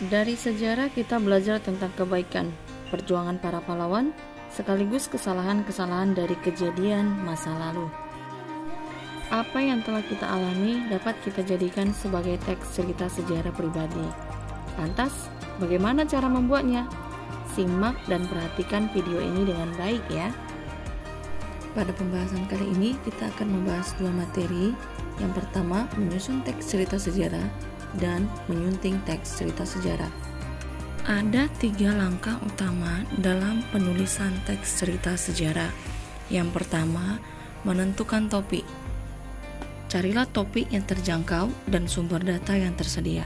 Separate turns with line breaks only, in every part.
Dari sejarah kita belajar tentang kebaikan, perjuangan para pahlawan, sekaligus kesalahan-kesalahan dari kejadian masa lalu. Apa yang telah kita alami dapat kita jadikan sebagai teks cerita sejarah pribadi. Lantas, bagaimana cara membuatnya? Simak dan perhatikan video ini dengan baik ya. Pada pembahasan kali ini kita akan membahas dua materi. Yang pertama, menyusun teks cerita sejarah dan menyunting teks cerita sejarah. Ada 3 langkah utama dalam penulisan teks cerita sejarah. Yang pertama, menentukan topik. Carilah topik yang terjangkau dan sumber data yang tersedia.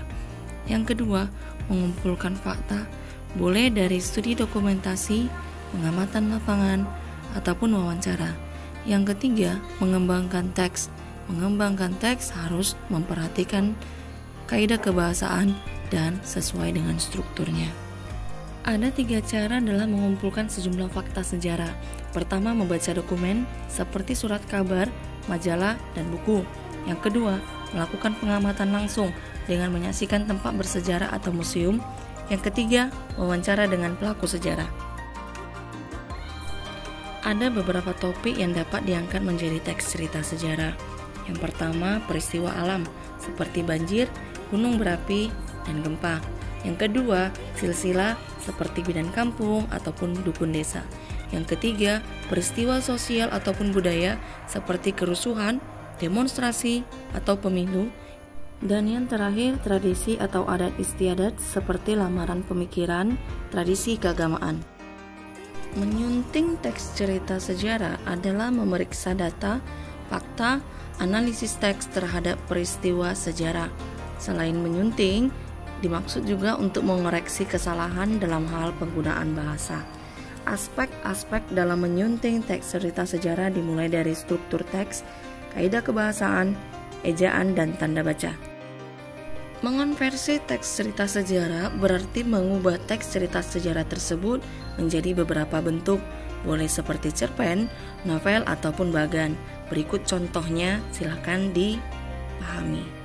Yang kedua, mengumpulkan fakta, boleh dari studi dokumentasi, pengamatan lapangan, ataupun wawancara. Yang ketiga, mengembangkan teks. Mengembangkan teks harus memperhatikan kaidah kebahasaan dan sesuai dengan strukturnya. Ada 3 cara dalam mengumpulkan sejumlah fakta sejarah. Pertama, membaca dokumen seperti surat kabar, majalah, dan buku. Yang kedua, melakukan pengamatan langsung dengan menyaksikan tempat bersejarah atau museum. Yang ketiga, wawancara dengan pelaku sejarah. Ada beberapa topik yang dapat diangkat menjadi teks cerita sejarah. Yang pertama, peristiwa alam seperti banjir, gunung berapi, dan gempa. Yang kedua, silsilah seperti bidan kampung ataupun dukun desa. Yang ketiga, peristiwa sosial ataupun budaya seperti kerusuhan, demonstrasi, atau pemilu. Dan yang terakhir, tradisi atau adat istiadat seperti lamaran pemikiran, tradisi keagamaan. Menyunting teks cerita sejarah adalah memeriksa data, fakta, analisis teks terhadap peristiwa sejarah. Selain menyunting, dimaksud juga untuk mengoreksi kesalahan dalam hal penggunaan bahasa. Aspek-aspek dalam menyunting teks cerita sejarah dimulai dari struktur teks, kaidah kebahasaan, ejaan, dan tanda baca. Mengonversi teks cerita sejarah berarti mengubah teks cerita sejarah tersebut menjadi beberapa bentuk, boleh seperti cerpen, novel, ataupun bagan. Berikut contohnya, silakan dipahami.